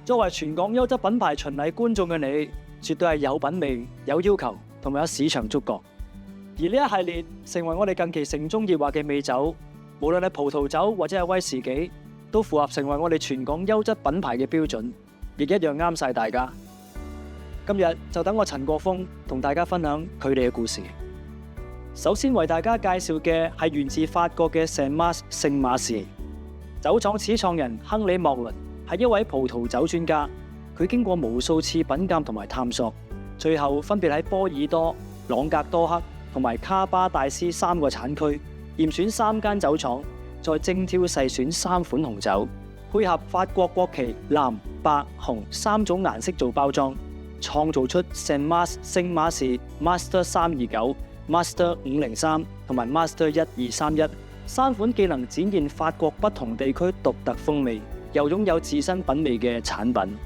作為全港優質品牌巡禮觀眾嘅你，絕對係有品味、有要求同埋有市場觸覺。而呢一系列成為我哋近期城中熱話嘅美酒，無論係葡萄酒或者係威士忌，都符合成為我哋全港優質品牌嘅標準，亦一樣啱晒大家。今日就等我陳國峰同大家分享佢哋嘅故事。首先為大家介紹嘅係源自法國嘅聖馬士酒廠始創人亨利莫倫係一位葡萄酒專家，佢經過無數次品鑑同埋探索，最後分別喺波爾多、朗格多克同埋卡巴戴斯3個產區驗選3間酒廠，再精挑細選3款紅酒，配合法國國旗藍、白、紅3種顏色做包裝，創造出聖馬士 Master 329、Master 503同埋 Master 1231 3款既能展現法國不同地區獨特風味，又擁有自身品味嘅產品。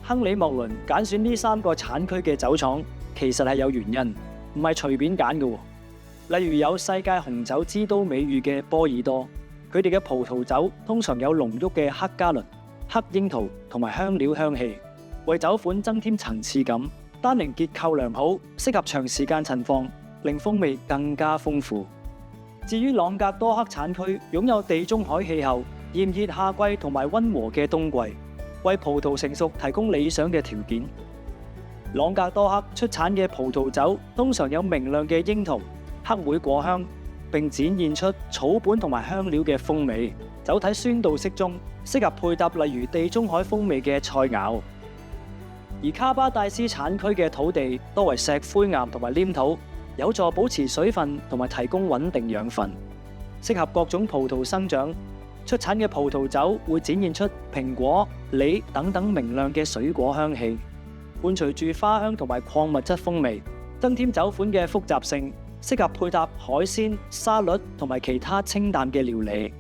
亨利莫倫揀選呢3個產區嘅酒廠，其實係有原因，唔係隨便揀嘅。例如有世界紅酒之都美譽嘅波爾多，佢哋嘅葡萄酒通常有濃郁嘅黑加侖、黑櫻桃同埋香料香氣，為酒款增添層次感。單寧結構良好，適合長時間陳放，令風味更加豐富。至於朗格多克產區，擁有地中海氣候、炎熱夏季同埋溫和嘅冬季，為葡萄成熟提供理想嘅條件。朗格多克出產嘅葡萄酒通常有明亮嘅櫻桃、黑莓果香，並展現出草本同埋香料嘅風味。酒體酸度適中，適合配搭例如地中海風味嘅菜肴。而卡巴戴斯產區嘅土地多為石灰岩同埋黏土，有助保持水分同埋提供穩定養分，適合各種葡萄生長。出產嘅葡萄酒會展現出蘋果、梨等等明亮嘅水果香氣，伴隨住花香同埋礦物質風味，增添酒款嘅複雜性，適合配搭海鮮、沙律同埋其他清淡嘅料理。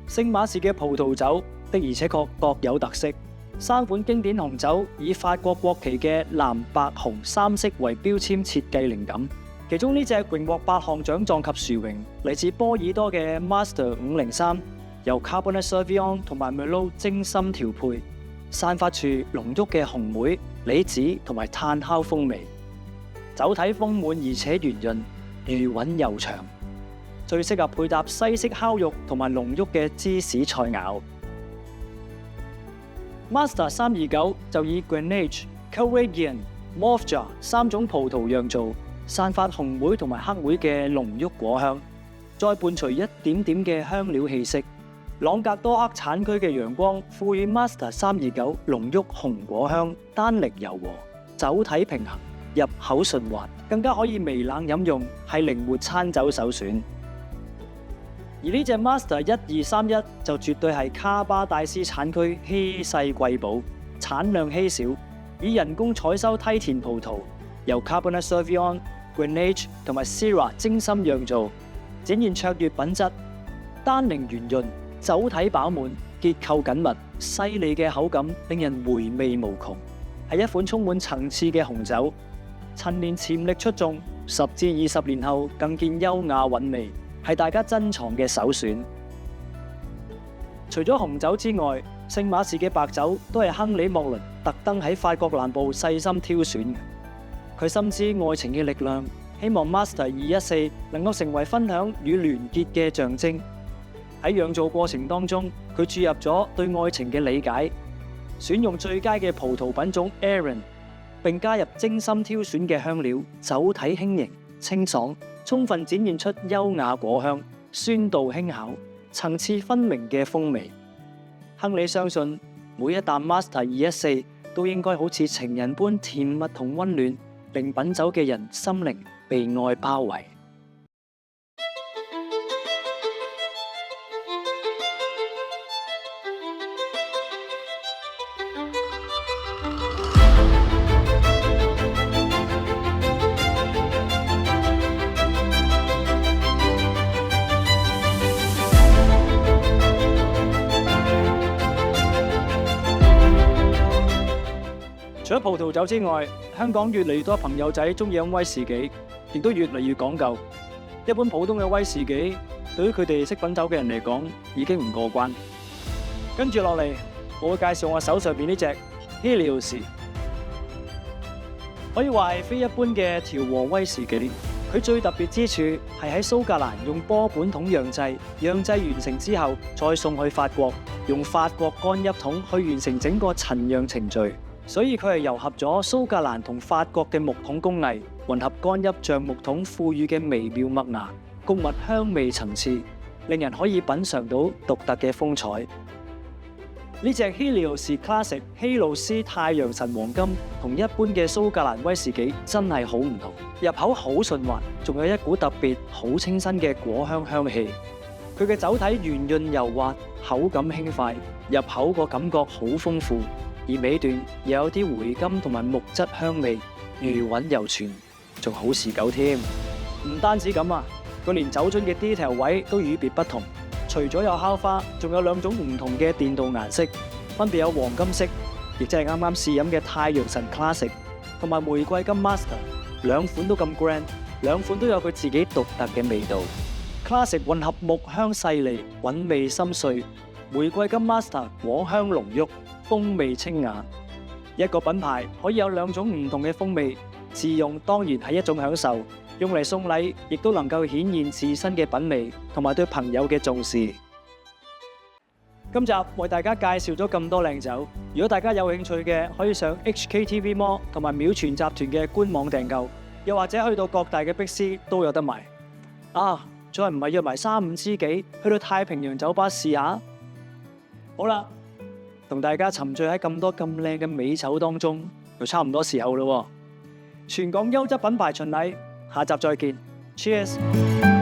聖馬士嘅葡萄酒的而且確各有特色。3款經典紅酒以法國國旗嘅藍、白、紅3色為標籤設計靈感，其中呢隻榮獲8項獎狀及殊榮，嚟自波爾多嘅 Master 503，由 Cabernet Sauvignon 同埋 Merlot 精心調配，散發住濃郁嘅紅莓、梨子同埋炭烤風味，酒體豐滿而且圓潤，餘韻悠長，最適合配搭西式烤肉同埋濃郁嘅芝士菜肴。Master 329就以 Grenache、Courageux、Morphja 3種葡萄釀造，散發紅莓同埋黑莓嘅濃郁果香，再伴隨一點點嘅香料氣息。朗格多克產區嘅陽光賦予 Master 329濃郁紅果香，單寧柔和，酒體平衡，入口順滑，更加可以微冷飲用，係靈活餐酒首選。而呢隻 Master 1231就絕對係卡巴戴斯產區稀世貴寶，產量稀少，以人工採收梯田葡萄，由 Cabernet Sauvignon、Grenache 同埋 Syrah 精心釀造，展現卓越品質，單寧圓潤，酒體飽滿，結構緊密，細膩嘅口感令人回味無窮，係一款充滿層次嘅紅酒，陳年潛力出眾，10至20年後更見優雅韻味，係大家珍藏嘅首選。除咗紅酒之外，聖馬士嘅白酒都係亨利莫倫特登喺法國南部細心挑選嘅。佢深知愛情嘅力量，希望 Master 214能夠成為分享與聯結嘅象徵。喺釀造過程當中，佢注入咗對愛情嘅理解，選用最佳嘅葡萄品種 Aran， 並加入精心挑選嘅香料，酒體輕盈清爽，充分展現出優雅果香、酸度輕巧、層次分明嘅風味。亨利相信每一啖 Master 214都應該好似情人般甜蜜同溫暖，令品酒嘅人心靈被愛包圍。除咗葡萄酒之外，香港越嚟越多朋友仔中意飲威士忌，亦都越嚟越講究。一般普通嘅威士忌對於佢哋識品酒嘅人嚟講已經唔過關。跟住落嚟，我會介紹我手上邊呢隻 Helios， 可以話係非一般嘅調和威士忌。佢最特別之處係喺蘇格蘭用波本桶釀製，釀製完成之後再送去法國，用法國干邑桶去完成整個陳釀程序。所以佢係糅合咗蘇格蘭同法國嘅木桶工藝，混合干邑橡木桶賦予嘅微妙麥芽、穀物香味層次，令人可以品嘗到獨特嘅風采。呢隻 Helios Classic 希魯斯太陽神黃金同一般嘅蘇格蘭威士忌真係好唔同，入口好順滑，仲有一股特別好清新嘅果香香氣。佢嘅酒體圓潤柔滑，口感輕快，入口個感覺好豐富，而尾段又有啲回甘同埋木質香味，餘韻猶存，仲好持久添。唔單止咁啊，佢連酒樽嘅 detail 位都與別不同。除咗有烤花，仲有兩種唔同嘅電鍍顏色，分別有黃金色，亦即係啱啱試飲嘅太陽神 Classic， 同埋玫瑰金 Master， 兩款都咁 grand， 兩款都有佢自己獨特嘅味道。Classic 混合木香細膩，韻味深邃；玫瑰金 Master 果香濃郁，風味清雅。一個品牌可以有兩種唔同嘅風味，自用當然係一種享受。用嚟送禮，亦都能夠顯現自身嘅品味同埋對朋友嘅重視。今集為大家介紹咗咁多靚酒，如果大家有興趣嘅，可以上 HKTV Mall 同埋秒傳集團嘅官網訂購，又或者去到各大嘅碧斯都有得賣。啊，再唔係約埋3、5知己去到太平洋酒吧試下。好啦，同大家沉醉喺咁多咁靚嘅美酒當中，就差唔多時候咯。全港優質品牌巡禮。下集再見 ，Cheers！